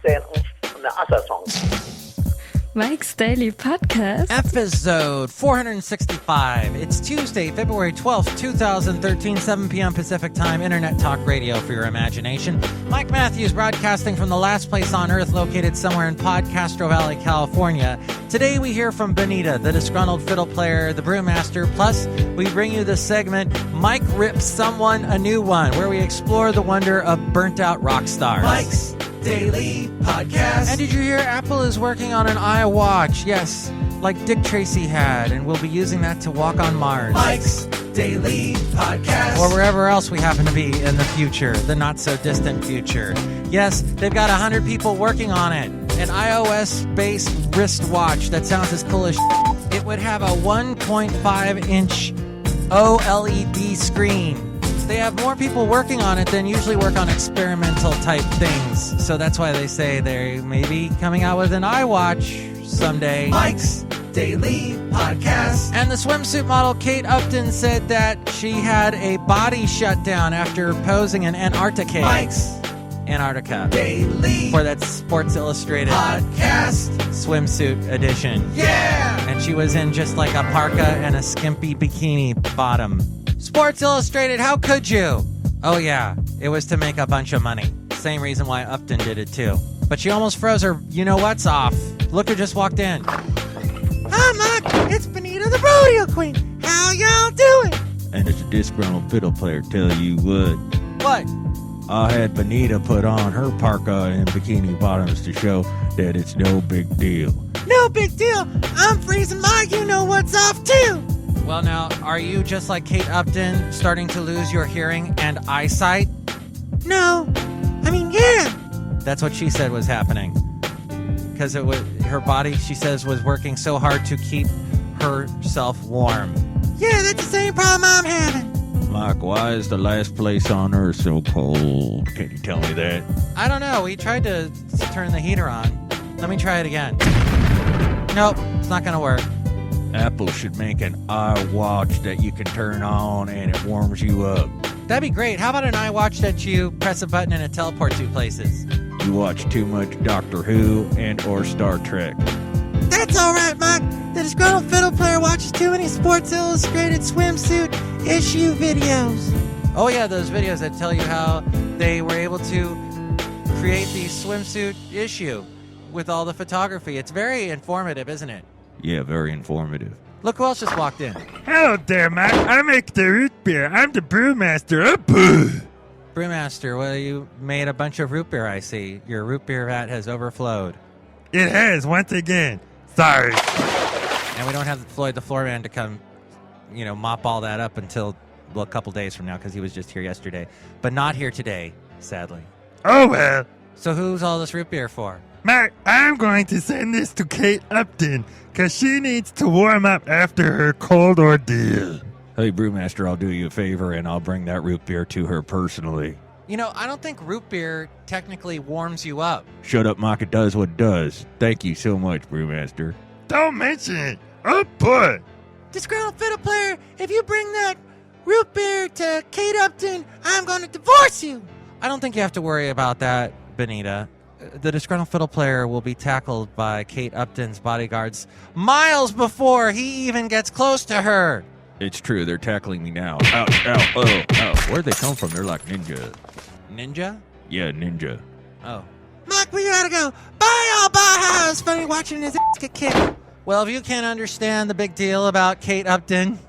send an other song. Mike's Daily Podcast. Effizode 465. It's Tuesday, February 12th, 2013, 7 p.m. Pacific Time, Internet Talk Radio for your imagination. Mike Matthews broadcasting from the last place on Earth located somewhere in Podcastro Valley, California. Today we hear from Benita, the Disgruntled Fiddle Player, the Brewmaster, plus we bring you the segment Mike Rips Someone a New One, where we explore the wonder of burnt-out rock stars. Mike's Daily Podcast. And did you hear Apple is working on an iWatch? Yes, like Dick Tracy had, and we'll be using that to walk on Mars. Mike's Daily Podcast. Or wherever else we happen to be in the future, the not-so-distant future. Yes, they've got 100 people working on it. An iOS-based wristwatch that sounds as cool as shit. It would have a 1.5-inch OLED screen. They have more people working on it than usually work on experimental type things. So that's why they say they may be coming out with an iWatch someday. Mike's Daily Podcast. And the swimsuit model Kate Upton said that she had a body shutdown after posing in Antarctica. Mike's Daily for that Sports Illustrated Podcast swimsuit edition. Yeah! And she was in just like a parka and a skimpy bikini bottom. Sports Illustrated, how could you? Oh yeah, it was to make a bunch of money. Same reason why Upton did it too. But she almost froze her you-know-what's off. Look who just walked in. Hi, Mike. It's Benita the Rodeo Queen. How y'all doing? And it's a disgruntled fiddle player, tell you what. What? I had Benita put on her parka and bikini bottoms to show that it's no big deal. No big deal. I'm freezing my you-know-what's off, too. Well, now, are you just like Kate Upton, starting to lose your hearing and eyesight? No. I mean, yeah. That's what she said was happening. Because it was her body, she says, was working so hard to keep herself warm. Yeah, that's the same problem I'm having. Mike, why is the last place on Earth so cold? Can you tell me that? I don't know. We tried to turn the heater on. Let me try it again. Nope, it's not going to work. Apple should make an iWatch that you can turn on and it warms you up. That'd be great. How about an iWatch that you press a button and it teleports you places? You watch too much Doctor Who and or Star Trek. That's all right, Mike. The Disgruntled Fiddle Player watches too many Sports Illustrated swimsuit issue videos. Oh yeah, those videos that tell you how they were able to create the swimsuit issue with all the photography. It's very informative, isn't it? Yeah, very informative. Look who else just walked in. Hello there, Mike. I make the root beer. I'm the brewmaster. Boo! Brewmaster, well, you made a bunch of root beer, I see. Your root beer vat has overflowed. It has, once again. Sorry. And we don't have Floyd the Floorman to come, mop all that up until, a couple days from now, because he was just here yesterday. But not here today, sadly. Oh, well. So who's all this root beer for? Mike, I'm going to send this to Kate Upton, because she needs to warm up after her cold ordeal. Hey, Brewmaster, I'll do you a favor, and I'll bring that root beer to her personally. I don't think root beer technically warms you up. Shut up, Mike. It does what it does. Thank you so much, Brewmaster. Don't mention it. Oh, boy. Disgruntled Fiddle Player, if you bring that root beer to Kate Upton, I'm going to divorce you. I don't think you have to worry about that, Benita. The Disgruntled Fiddle Player will be tackled by Kate Upton's bodyguards miles before he even gets close to her. It's true. They're tackling me now. Ouch, ow, oh, ow. Where'd they come from? They're like ninja. Ninja? Yeah, ninja. Oh. Mike, we gotta go. Bye, all bye. It's funny watching his ass get kicked. Well, if you can't understand the big deal about Kate Upton,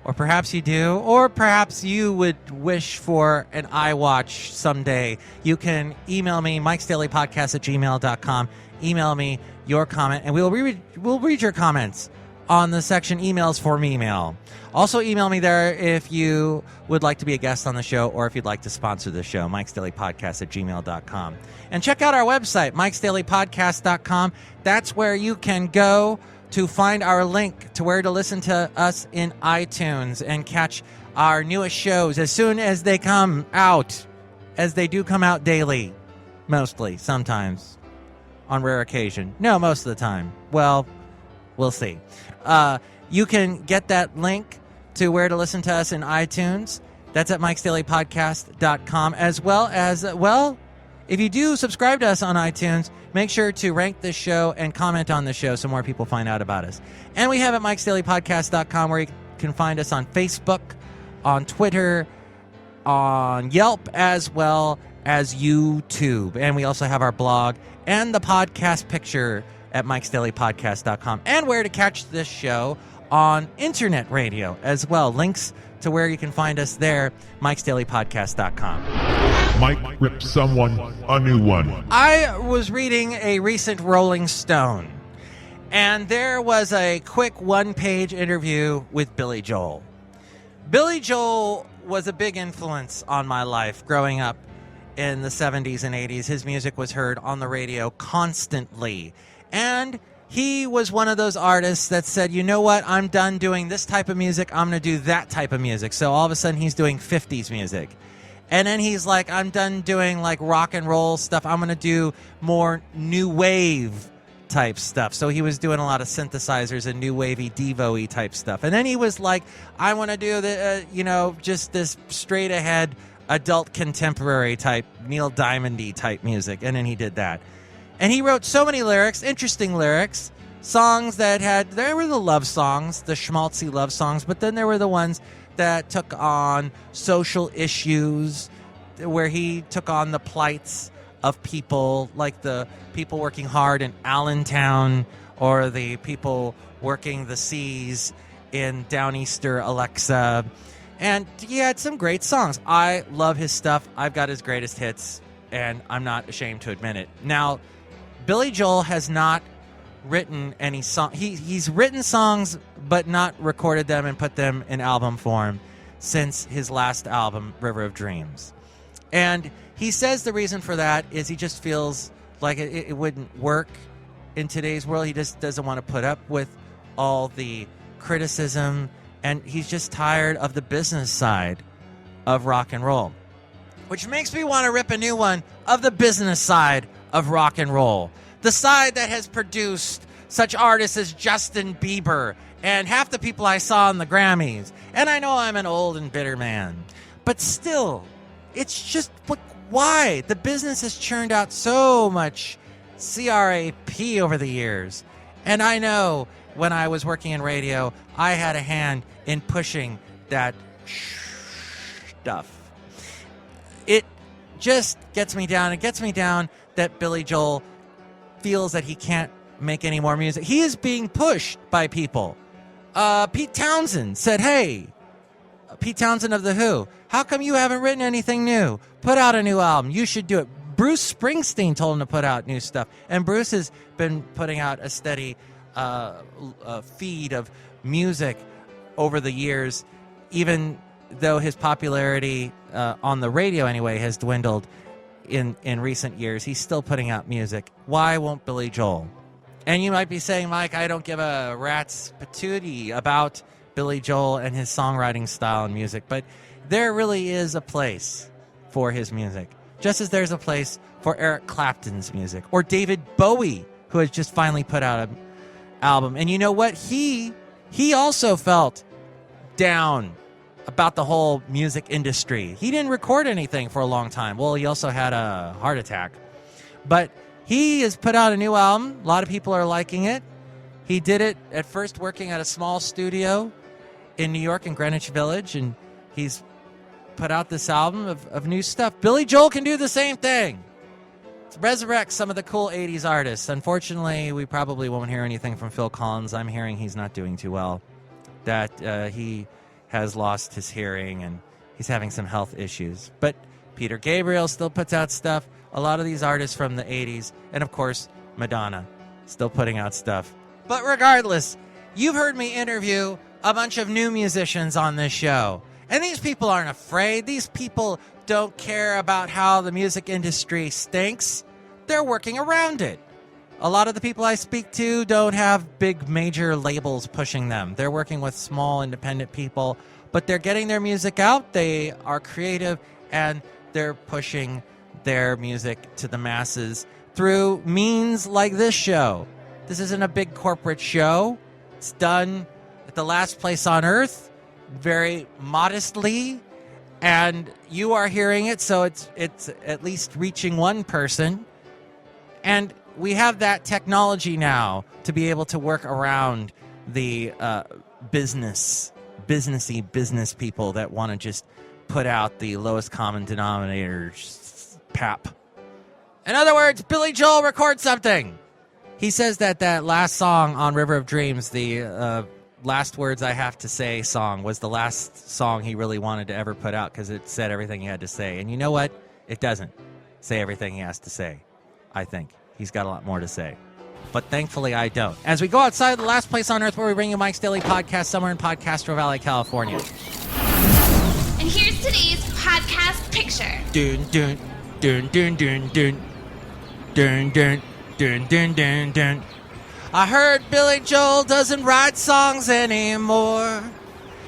or perhaps you do, or perhaps you would wish for an iWatch someday, you can email me, mikesdailypodcast@gmail.com. Email me your comment, and we'll read your comments on the section emails for me mail. Also email me there if you would like to be a guest on the show or if you'd like to sponsor the show, mikesdailypodcast@gmail.com. And check out our website, mikesdailypodcast.com. That's where you can go to find our link to where to listen to us in iTunes and catch our newest shows as soon as they come out, as they do come out daily, mostly, sometimes, on rare occasion. No, most of the time. Well, we'll see. You can get that link to where to listen to us in iTunes. That's at mikesdailypodcast.com, as well as, if you do subscribe to us on iTunes, make sure to rank this show and comment on the show so more people find out about us. And we have at mikesdailypodcast.com where you can find us on Facebook, on Twitter, on Yelp, as well as YouTube. And we also have our blog and the podcast picture at mikesdailypodcast.com, and where to catch this show on internet radio as well. Links to where you can find us there, mikesdailypodcast.com. Mike ripped someone a new one. I was reading a recent Rolling Stone, and there was a quick one-page interview with Billy Joel. Billy Joel was a big influence on my life growing up in the 70s and 80s. His music was heard on the radio constantly. And he was one of those artists that said, you know what, I'm done doing this type of music, I'm going to do that type of music. So all of a sudden he's doing 50s music. And then he's like, I'm done doing like rock and roll stuff, I'm going to do more new wave type stuff. So he was doing a lot of synthesizers and new wavy Devo-y type stuff. And then he was like, I want to do the, just this straight ahead adult contemporary type, Neil Diamond-y type music. And then he did that. And he wrote so many lyrics, interesting lyrics, songs there were the love songs, the schmaltzy love songs, but then there were the ones that took on social issues, where he took on the plights of people, like the people working hard in Allentown, or the people working the seas in Downeaster, Alexa. And he had some great songs. I love his stuff. I've got his greatest hits, and I'm not ashamed to admit it. Now, Billy Joel has not written any song. He's written songs, but not recorded them and put them in album form since his last album, River of Dreams. And he says the reason for that is he just feels like it wouldn't work in today's world. He just doesn't want to put up with all the criticism, and he's just tired of the business side of rock and roll. Which makes me want to rip a new one of the business side of rock and roll. The side that has produced such artists as Justin Bieber and half the people I saw in the Grammys. And I know I'm an old and bitter man, but still, it's just, why? The business has churned out so much crap over the years. And I know when I was working in radio, I had a hand in pushing that stuff. It just gets me down. It gets me down that Billy Joel feels that he can't make any more music. He is being pushed by people. Pete Townsend said, hey, Pete Townsend of The Who, how come you haven't written anything new? Put out a new album. You should do it. Bruce Springsteen told him to put out new stuff. And Bruce has been putting out a steady feed of music over the years, even though his popularity on the radio anyway has dwindled in recent years. He's still putting out music. Why won't Billy Joel? And you might be saying, Mike, I don't give a rat's patootie about Billy Joel and his songwriting style and music, but there really is a place for his music, just as there's a place for Eric Clapton's music, or David Bowie, who has just finally put out an album. And you know what? He also felt down about the whole music industry. He didn't record anything for a long time. Well, he also had a heart attack. But he has put out a new album. A lot of people are liking it. He did it at first working at a small studio in New York in Greenwich Village, and he's put out this album of new stuff. Billy Joel can do the same thing. Let's resurrect some of the cool 80s artists. Unfortunately, we probably won't hear anything from Phil Collins. I'm hearing he's not doing too well, that he has lost his hearing and he's having some health issues. But Peter Gabriel still puts out stuff. A lot of these artists from the 80s, and of course, Madonna, still putting out stuff. But regardless, you've heard me interview a bunch of new musicians on this show. And these people aren't afraid. These people don't care about how the music industry stinks. They're working around it. A lot of the people I speak to don't have big major labels pushing them. They're working with small independent people, but they're getting their music out. They are creative, and they're pushing their music to the masses through means like this show. This isn't a big corporate show. It's done at the last place on earth, very modestly, And you are hearing it, so it's at least reaching one person. And we have that technology now to be able to work around the businessy business people that want to just put out the lowest common denominator pap. In other words, Billy Joel records something. He says that last song on River of Dreams, the Last Words I Have to Say song, was the last song he really wanted to ever put out because it said everything he had to say. And you know what? It doesn't say everything he has to say, I think. He's got a lot more to say. But thankfully, I don't. As we go outside the last place on earth where we bring you Mike's Daily Podcast, somewhere in Podcastro Valley, California. And here's today's podcast picture. Dun, dun, dun, dun, dun, dun. Dun, dun, dun, dun, dun, dun. I heard Billy Joel doesn't write songs anymore.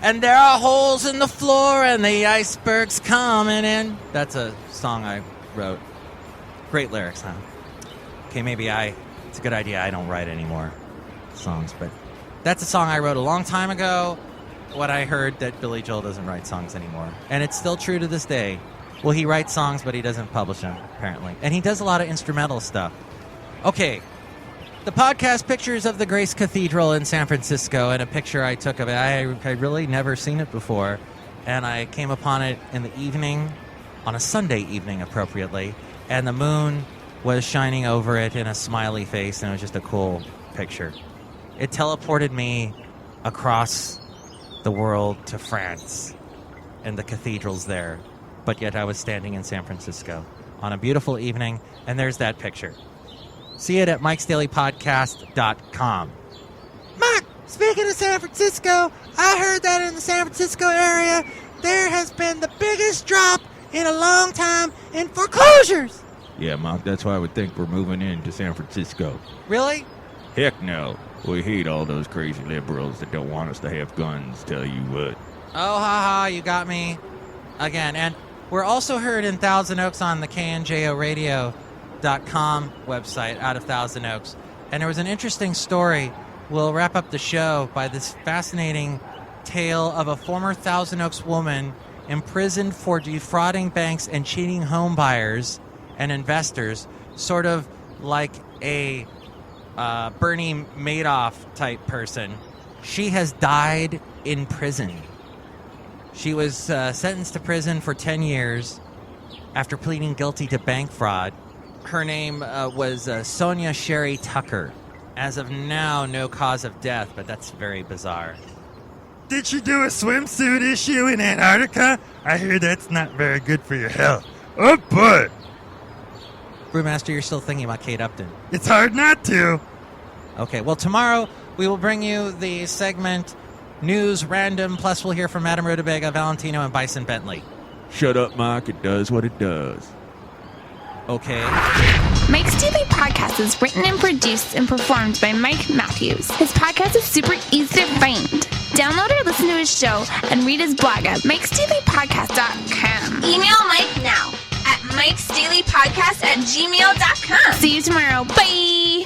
And there are holes in the floor and the iceberg's coming in. That's a song I wrote. Great lyrics, huh? Okay, maybe it's a good idea I don't write any more songs, but that's a song I wrote a long time ago when I heard that Billy Joel doesn't write songs anymore. And it's still true to this day. Well, he writes songs, but he doesn't publish them, apparently. And he does a lot of instrumental stuff. Okay, the podcast pictures of the Grace Cathedral in San Francisco, and a picture I took of it. I really never seen it before, and I came upon it in the evening, on a Sunday evening, appropriately, and the moon was shining over it in a smiley face, and it was just a cool picture. It teleported me across the world to France and the cathedrals there, but yet I was standing in San Francisco on a beautiful evening, and there's that picture. See it at mikesdailypodcast.com. Mike, speaking of San Francisco, I heard that in the San Francisco area, there has been the biggest drop in a long time in foreclosures. Yeah, Mark, that's why I would think we're moving into San Francisco. Really? Heck no. We hate all those crazy liberals that don't want us to have guns, tell you what. Oh, haha, you got me again. And we're also heard in Thousand Oaks on the KNJOradio.com website out of Thousand Oaks. And there was an interesting story. We'll wrap up the show by this fascinating tale of a former Thousand Oaks woman imprisoned for defrauding banks and cheating home buyers and investors, sort of like a Bernie Madoff type person. She has died in prison. She was sentenced to prison for 10 years after pleading guilty to bank fraud. Her name was Sonia Sherry Tucker. As of now, no cause of death, but that's very bizarre. Did she do a swimsuit issue in Antarctica? I hear that's not very good for your health. Oh, boy. Brewmaster, you're still thinking about Kate Upton. It's hard not to. Okay, well, tomorrow we will bring you the segment News Random, plus we'll hear from Madame Rootabega, Valentino, and Bison Bentley. Shut up, Mark. It does what it does. Okay. Mike's Daily Podcast is written and produced and performed by Mike Matthews. His podcast is super easy to find. Download or listen to his show and read his blog at mikesdailypodcast.com. Email Mike now at mikesdailypodcast@gmail.com. See you tomorrow. Bye!